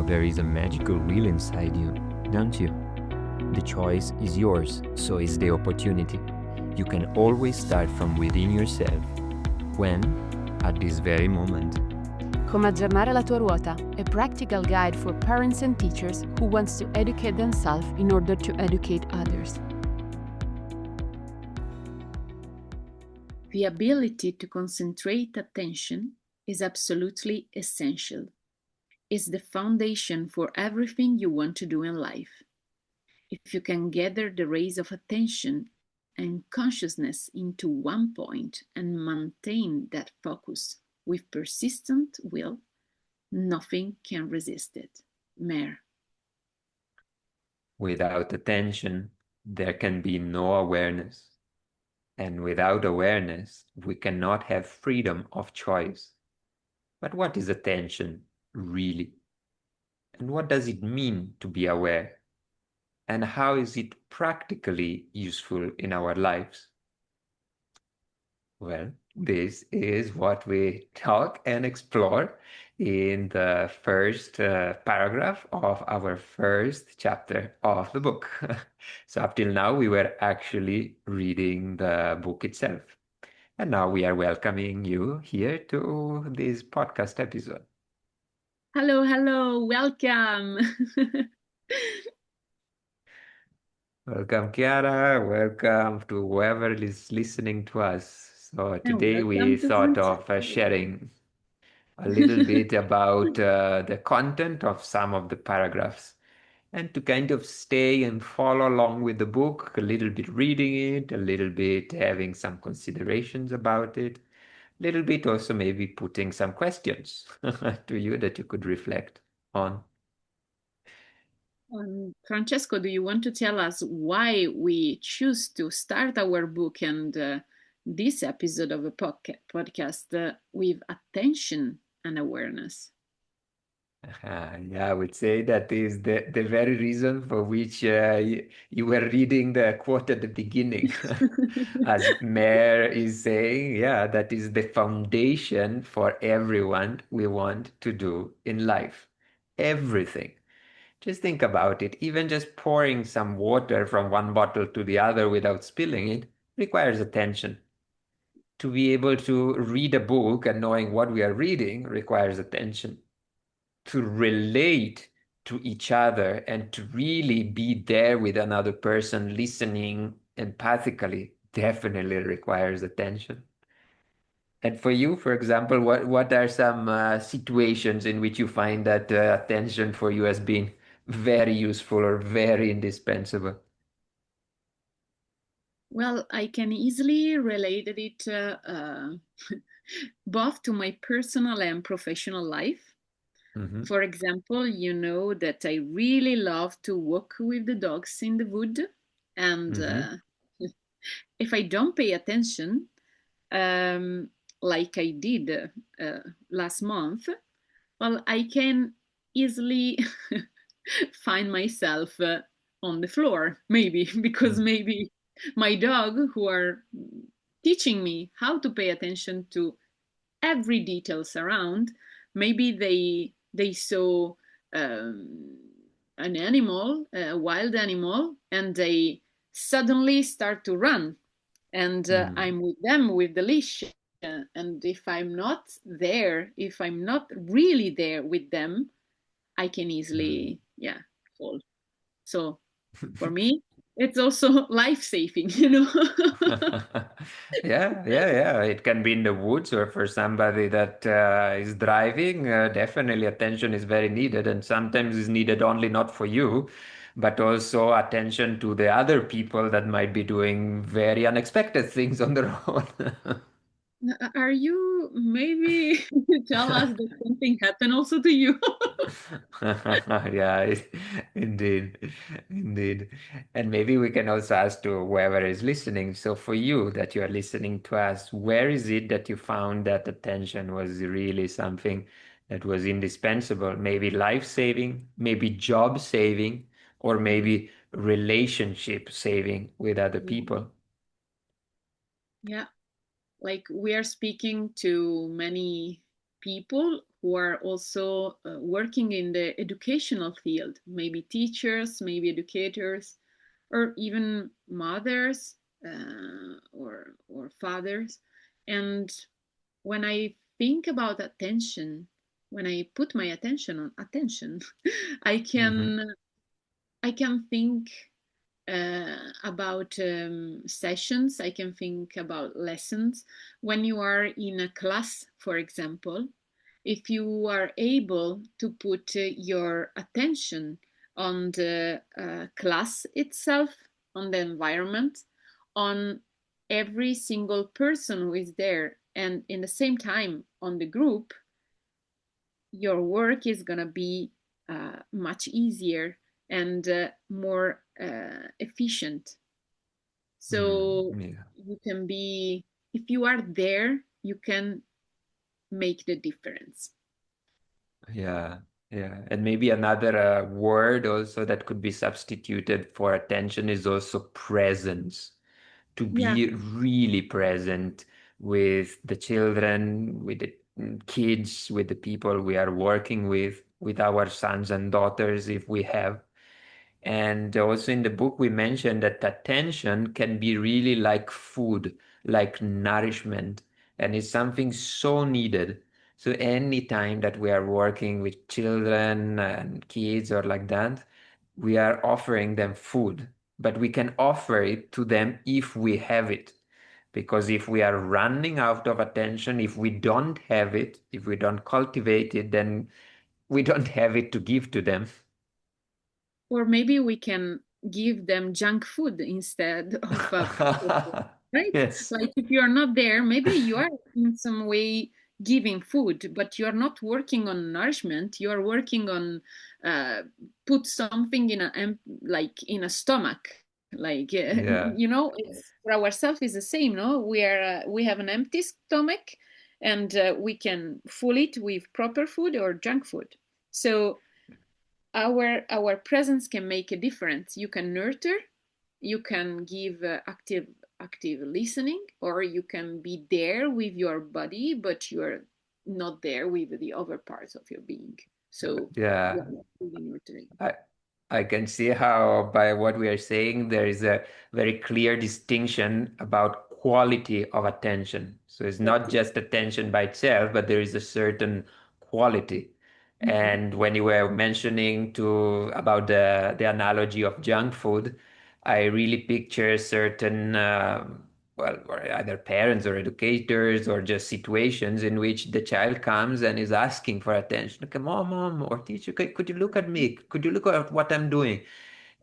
know there is a magical wheel inside you, don't you? The choice is yours, so is the opportunity. You can always start from within yourself. When? At this very moment. Come aggiornare la tua ruota, a practical guide for parents and teachers who wants to educate themselves in order to educate others. The ability to concentrate attention is absolutely essential. It's the foundation for everything you want to do in life. If you can gather the rays of attention and consciousness into one point and maintain that focus with persistent will, nothing can resist it. Mer. Without attention, there can be no awareness. And without awareness, we cannot have freedom of choice. But what is attention, really? And what does it mean to be aware? And how is it practically useful in our lives? Well, this is what we talk and explore in the first paragraph of our first chapter of the book. So up till now, we were actually reading the book itself. And now we are welcoming you here to this podcast episode. Hello, welcome. Welcome, Chiara. Welcome to whoever is listening to us. So today we welcome to thought of Francesco. sharing a little bit about the content of some of the paragraphs and to kind of stay and follow along with the book, a little bit reading it, a little bit having some considerations about it, a little bit also maybe putting some questions to you that you could reflect on. Francesco, do you want to tell us why we choose to start our book and this episode of a podcast with attention and awareness? Yeah, I would say that is the very reason for which you were reading the quote at the beginning. As Mayor is saying, yeah, that is the foundation for everyone we want to do in life. Everything. Just think about it. Even just pouring some water from one bottle to the other without spilling it requires attention. To be able to read a book and knowing what we are reading requires attention. To relate to each other and to really be there with another person, listening empathically, definitely requires attention. And for you, for example, what are some situations in which you find that attention for you has been very useful or very indispensable? Well, I can easily relate it both to my personal and professional life. Mm-hmm. For example, you know that I really love to walk with the dogs in the wood, and Mm-hmm. if I don't pay attention, um, like I did last month, well, I can easily find myself on the floor, maybe because maybe my dog, who are teaching me how to pay attention to every details around, maybe they saw um, an animal, a wild animal, and they suddenly start to run, and Mm-hmm. I'm with them with the leash. And if I'm not really there with them, I can easily, yeah, fall. So for me, it's also life saving, you know. Yeah. It can be in the woods or for somebody that is driving. Definitely attention is very needed, and sometimes is needed only not for you, but also attention to the other people that might be doing very unexpected things on the road. Are you maybe tell us that something happened also to you? Yeah, indeed, indeed. And maybe we can also ask to whoever is listening. So for you that you are listening to us, where is it that you found that attention was really something that was indispensable? Maybe life-saving, maybe job-saving, or maybe relationship saving with other Yeah. people. Yeah, like we are speaking to many people who are also working in the educational field, maybe teachers, maybe educators, or even mothers or fathers. And when I think about attention, when I put my attention on attention, I Hmm. can I can think about sessions. I can think about lessons. When you are in a class, for example, if you are able to put your attention on the class itself, on the environment, on every single person who is there, and in the same time on the group, your work is going to be much easier and more efficient. So Yeah. you can be, if you are there, you can make the difference. Yeah, yeah. And maybe another word also that could be substituted for attention is also presence. To Yeah. be really present with the children, with the kids, with the people we are working with our sons and daughters if we have. And also in the book, we mentioned that attention can be really like food, like nourishment, and it's something so needed. So anytime that we are working with children and kids or like that, we are offering them food, but we can offer it to them if we have it. Because if we are running out of attention, if we don't have it, if we don't cultivate it, then we don't have it to give to them. Or maybe we can give them junk food instead of proper food, right? Yes. Like if you're not there, maybe you are in some way giving food, but you're not working on nourishment. You are working on put something in like in a stomach. Like Yeah. it's, for ourselves is the same. No, we have an empty stomach, and we can fill it with proper food or junk food. So our presence can make a difference. You can nurture, you can give active listening, or you can be there with your body, but you're not there with the other parts of your being. So Yeah. you're not really nurturing. I I can see how by what we are saying there is a very clear distinction about quality of attention. So it's not Exactly. just attention by itself, but there is a certain quality. Mhm. And when you were mentioning to about the analogy of junk food, I really picture certain well, or either parents or educators or just situations in which the child comes and is asking for attention. Okay, mom, or teacher, could you look at me? Could you look at what I'm doing?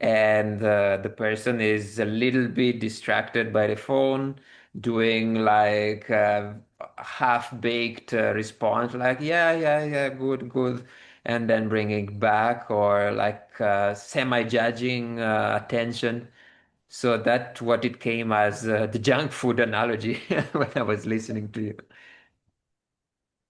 And the person is a little bit distracted by the phone, doing like a half-baked response, like, yeah, good, good. And then bringing back or like semi-judging attention. So that what it came as the junk food analogy when I was listening to you.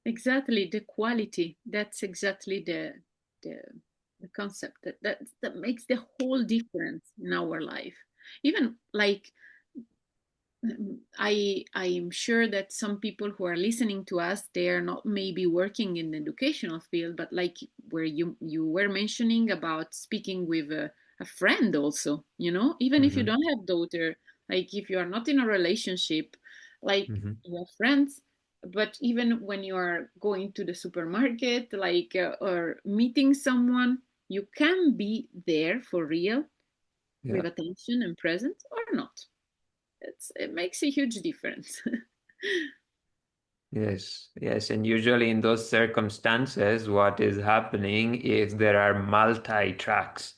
Exactly, the quality. That's exactly the the concept that makes the whole difference in our life. Even like I'm sure that some people who are listening to us, they are not maybe working in the educational field, but like where you were mentioning about speaking with a friend also, even if you Hmm. don't have daughter, like if you are not in a relationship, like Hmm. you have friends, but even when you are going to the supermarket, like or meeting someone, you can be there for real Yeah. with attention and presence or not. It makes a huge difference. Yes, yes. And usually in those circumstances, what is happening is there are multi tracks.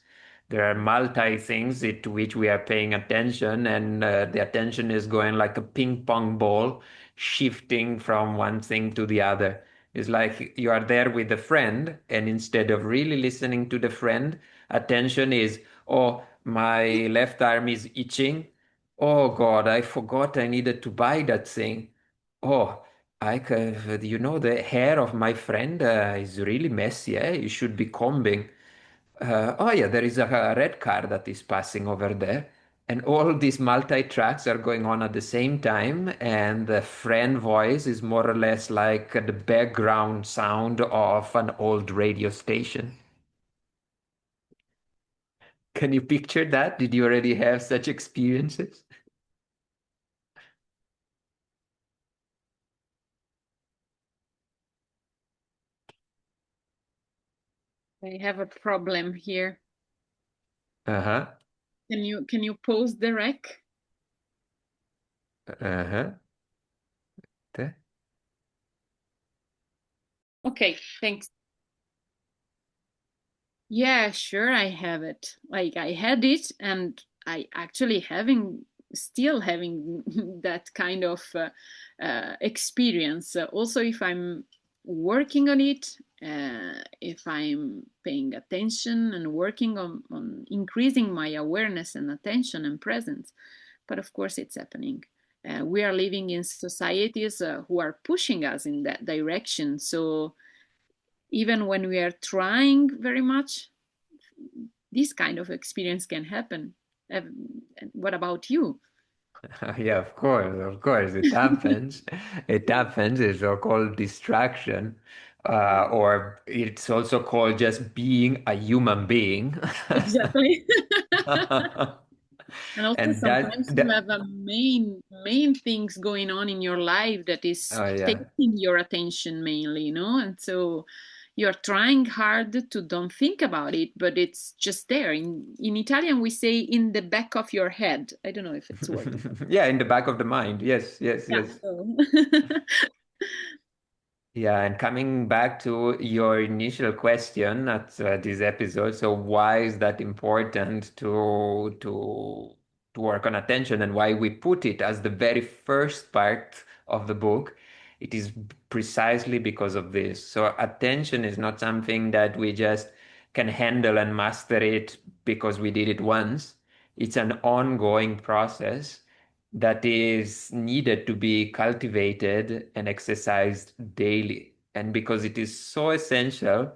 There are multi things to which we are paying attention, and the attention is going like a ping pong ball, shifting from one thing to the other. It's like you are there with a friend, and instead of really listening to the friend, attention is, oh, my left arm is itching. Oh God, I forgot I needed to buy that thing. Oh, the hair of my friend is really messy. You should be combing. Oh yeah, there is a red car that is passing over there. And all these multi-tracks are going on at the same time, and the friend voice is more or less like the background sound of an old radio station. Can you picture that? Did you already have such experiences? I have a problem here. Uh-huh. Can you pause the rec? Uh-huh. Okay, thanks. Yeah, sure, I have it. Like I had it, and I actually still having that kind of experience. Also, if I'm working on it, if I'm paying attention and working on increasing my awareness and attention and presence. But of course, it's happening. We are living in societies who are pushing us in that direction. So even when we are trying very much, this kind of experience can happen. What about you? Yeah, of course, it happens. It happens. It's so-called distraction, or it's also called just being a human being. Exactly. And also And that, sometimes you that, have a main things going on in your life that is oh yeah. taking your attention mainly, and so you're trying hard to don't think about it, but it's just there. In Italian we say in the back of your head. I don't know if it's working. Yeah, in the back of the mind. Yes, yes, Yeah, yes. so Yeah, and coming back to your initial question at this episode, so why is that important to work on attention and why we put it as the very first part of the book? It is precisely because of this. So attention is not something that we just can handle and master it because we did it once. It's an ongoing process that is needed to be cultivated and exercised daily. And because it is so essential,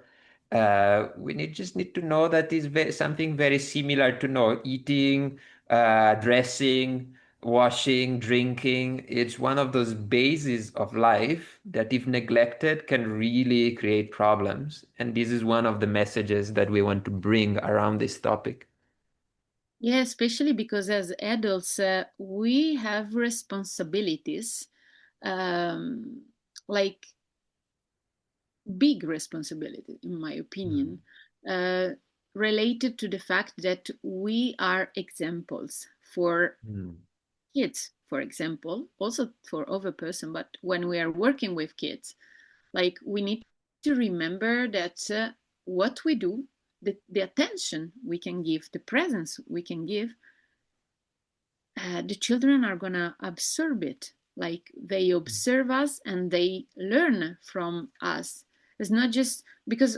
just need to know that is something very similar to know eating, dressing, washing, drinking. It's one of those bases of life that, if neglected, can really create problems. And this is one of the messages that we want to bring around this topic. yeah, especially because as adults, we have responsibilities, um, like big responsibility, in my opinion, Mm. uh, related to the fact that we are examples for Mm. kids, for example, also for other person. But when we are working with kids, like we need to remember that what we do, the attention we can give, the presence we can give, the children are gonna absorb it. Like they observe us and they learn from us. It's not just because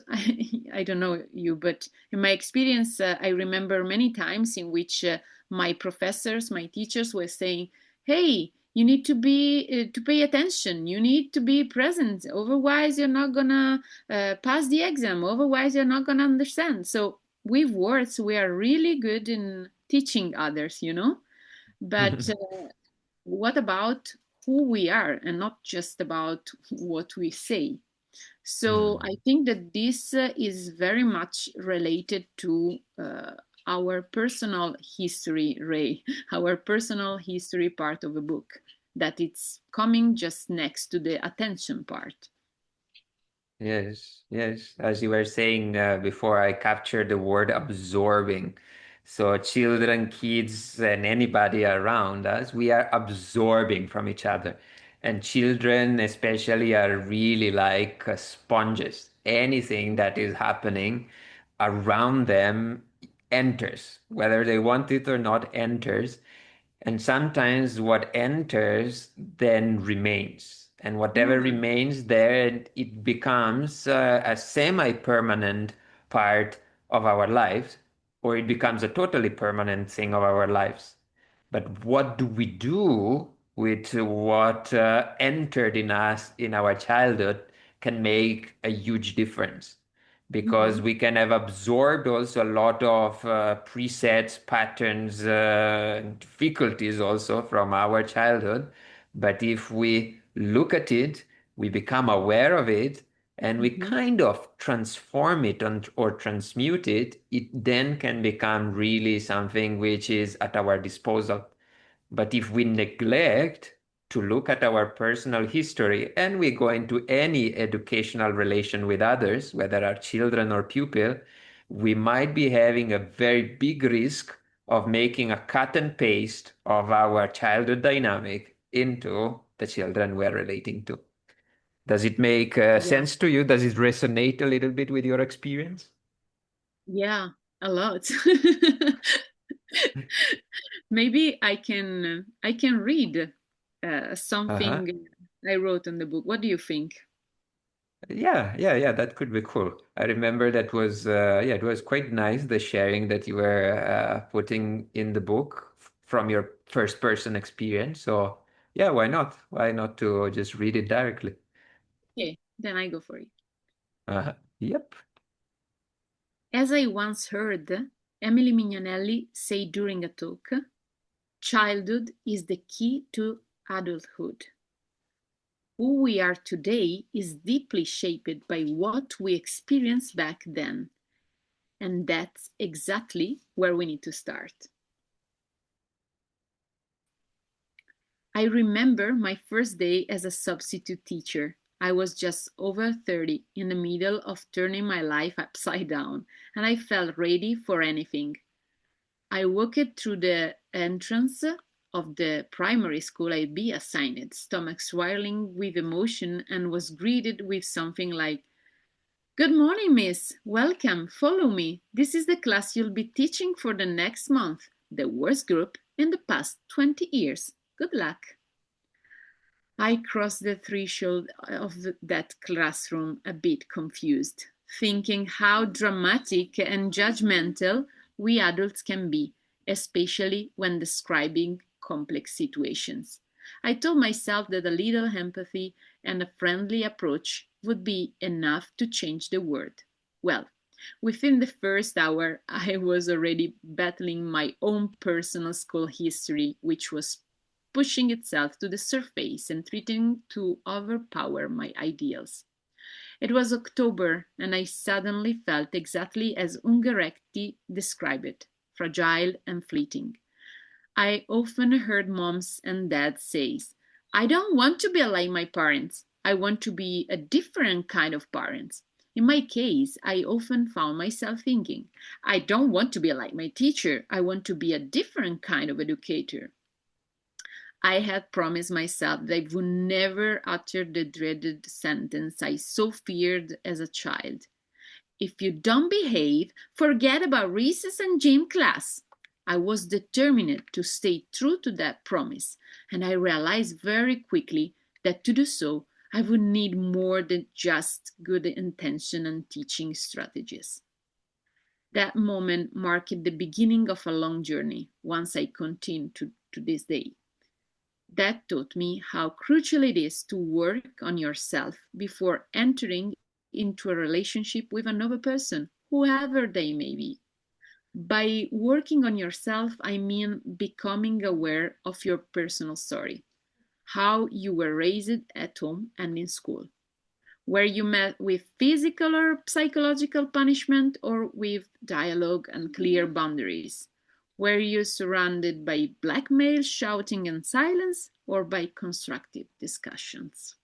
I don't know you, but in my experience, I remember many times in which my professors, my teachers were saying, "Hey, you need to pay attention. You need to be present. Otherwise, you're not gonna pass the exam. Otherwise, you're not gonna understand." So with words, we are really good in teaching others. But what about who we are and not just about what we say? So I Mm. think that this is very much related to our personal history, Ray, our personal history part of the book, that it's coming just next to the attention part. Yes, yes. As you were saying before, I captured the word absorbing. So children, kids, and anybody around us, we are absorbing from each other. And children especially are really like sponges. Anything that is happening around them enters, whether they want it or not, enters. And sometimes what enters then remains. And whatever Yeah. remains there, it becomes a semi-permanent part of our lives, or it becomes a totally permanent thing of our lives. But what do we do with what entered in us in our childhood can make a huge difference. because Mhm. we can have absorbed also a lot of presets, patterns, difficulties also from our childhood. But if we look at it, we become aware of it, and we Mhm. kind of transform it or transmute it, it then can become really something which is at our disposal. But if we neglect to look at our personal history and we go into any educational relation with others, whether our children or pupil, we might be having a very big risk of making a cut and paste of our childhood dynamic into the children we're relating to. Does it make Yeah. sense to you? Does it resonate a little bit with your experience? Yeah, a lot. Maybe I can read Uh-huh. something I wrote in the book. What do you think? Yeah, that could be cool. I remember that was yeah, it was quite nice the sharing that you were putting in the book from your first person experience. So yeah, why not? Why not to just read it directly? Okay, then I go for it. Yep. As I once heard Emily Mignonelli say during a talk, childhood is the key to adulthood. Who we are today is deeply shaped by what we experienced back then. And that's exactly where we need to start. I remember my first day as a substitute teacher. I was just over 30, in the middle of turning my life upside down, and I felt ready for anything. I walked through the entrance of the primary school I'd be assigned, stomach swirling with emotion, and was greeted with something like, "Good morning, miss. Welcome. Follow me. This is the class you'll be teaching for the next month. The worst group in the past 20 years. Good luck." I crossed the threshold of that classroom a bit confused, thinking how dramatic and judgmental we adults can be, especially when describing complex situations. I told myself that a little empathy and a friendly approach would be enough to change the world. Well, within the first hour, I was already battling my own personal school history, which was pushing itself to the surface and threatening to overpower my ideals. It was October, and I suddenly felt exactly as Ungaretti described it, fragile and fleeting. I often heard moms and dads say, "I don't want to be like my parents. I want to be a different kind of parent." In my case, I often found myself thinking, "I don't want to be like my teacher. I want to be a different kind of educator." I had promised myself that I would never utter the dreaded sentence I so feared as a child. "If you don't behave, forget about recess and gym class." I was determined to stay true to that promise, and I realized very quickly that to do so, I would need more than just good intention and teaching strategies. That moment marked the beginning of a long journey, once I continue to this day. That taught me how crucial it is to work on yourself before entering into a relationship with another person, whoever they may be. By working on yourself, I mean becoming aware of your personal story, how you were raised at home and in school. Were you met with physical or psychological punishment, or with dialogue and clear boundaries? Were you surrounded by blackmail, shouting, and silence, or by constructive discussions?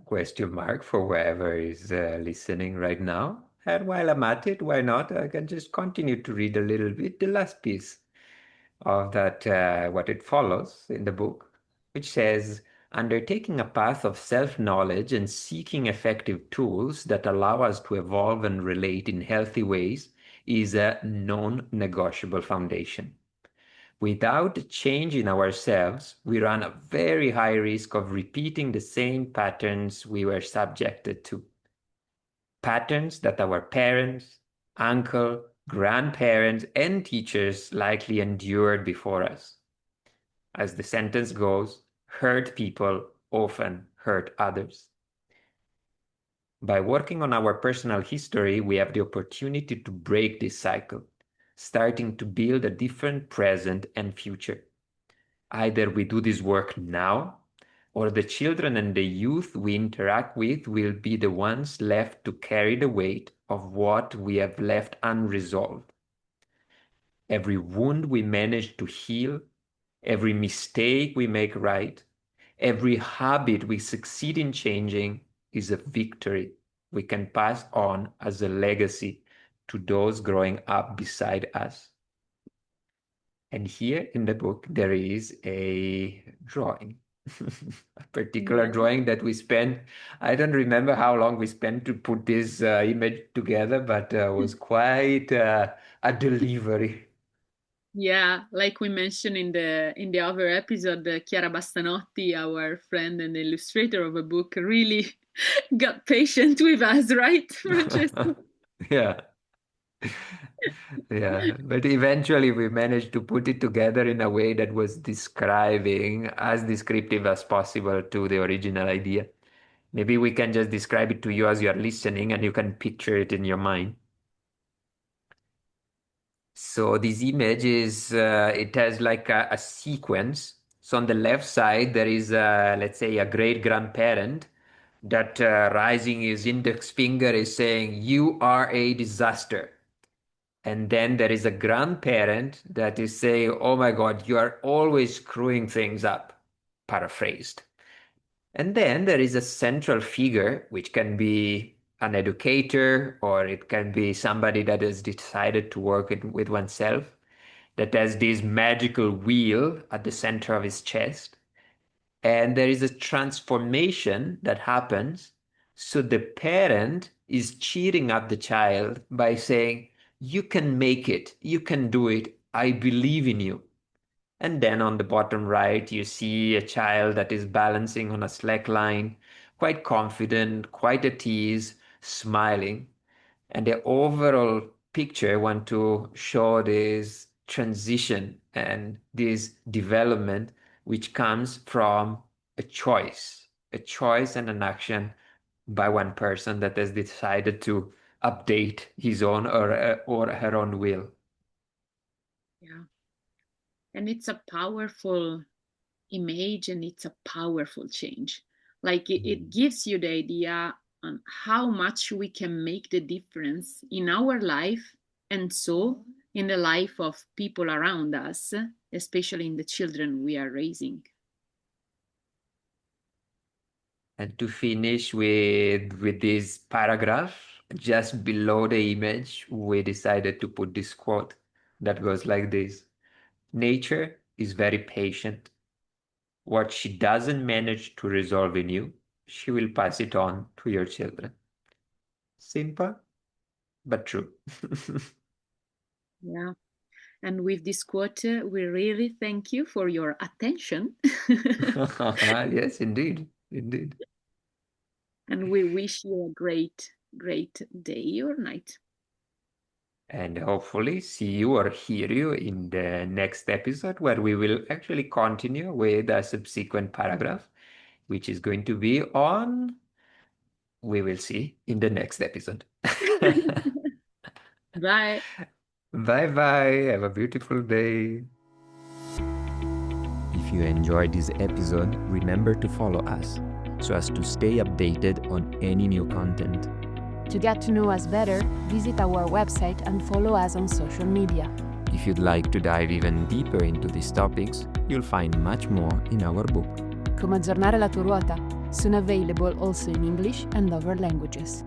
Question mark for whoever is listening right now. And while I'm at it, why not? I can just continue to read a little bit the last piece of that, what it follows in the book, which says, undertaking a path of self-knowledge and seeking effective tools that allow us to evolve and relate in healthy ways is a non-negotiable foundation. Without change in ourselves, we run a very high risk of repeating the same patterns we were subjected to. Patterns that our parents, uncle, grandparents, and teachers likely endured before us. As the sentence goes, hurt people often hurt others. By working on our personal history, we have the opportunity to break this cycle, starting to build a different present and future. Either we do this work now, or the children and the youth we interact with will be the ones left to carry the weight of what we have left unresolved. Every wound we manage to heal, every mistake we make right, every habit we succeed in changing is a victory we can pass on as a legacy to those growing up beside us. And here in the book, there is a drawing, a particular Yeah. drawing that we spent. I don't remember how long we spent to put this image together, but was quite a delivery. Yeah, like we mentioned in the other episode, Chiara Bastanotti, our friend and illustrator of a book, really got patient with us, right, Francesco? Yeah. Yeah, but eventually we managed to put it together in a way that was describing as descriptive as possible to the original idea. Maybe we can just describe it to you as you're listening and you can picture it in your mind. So this image is, it has like a sequence. So on the left side, there is, let's say, a great grandparent that rising his index finger is saying, "You are a disaster." And then there is a grandparent that is saying, "Oh my God, you are always screwing things up," paraphrased. And then there is a central figure, which can be an educator or it can be somebody that has decided to work with oneself, that has this magical wheel at the center of his chest. And there is a transformation that happens. So the parent is cheering up the child by saying, "You can make it. You can do it. I believe in you." And then on the bottom right, you see a child that is balancing on a slack line, quite confident, quite at ease, smiling. And the overall picture I want to show this transition and this development, which comes from a choice and an action by one person that has decided to update his own or her own will. Yeah. And it's a powerful image and it's a powerful change. Like it gives you the idea on how much we can make the difference in our life and so in the life of people around us, especially in the children we are raising. And to finish with this paragraph, just below the image, we decided to put this quote that goes like this: "Nature is very patient. What she doesn't manage to resolve in you, she will pass it on to your children." Simple, but true. Yeah. And with this quote, we really thank you for your attention. Yes, indeed. Indeed. And we wish you a great, great day or night. And hopefully see you or hear you in the next episode where we will actually continue with a subsequent paragraph, which is going to be on, we will see in the next episode. Bye. Bye bye. Have a beautiful day. If you enjoyed this episode, remember to follow us so as to stay updated on any new content. To get to know us better, visit our website and follow us on social media. If you'd like to dive even deeper into these topics, you'll find much more in our book. Come aggiornare la tua ruota, soon available also in English and other languages.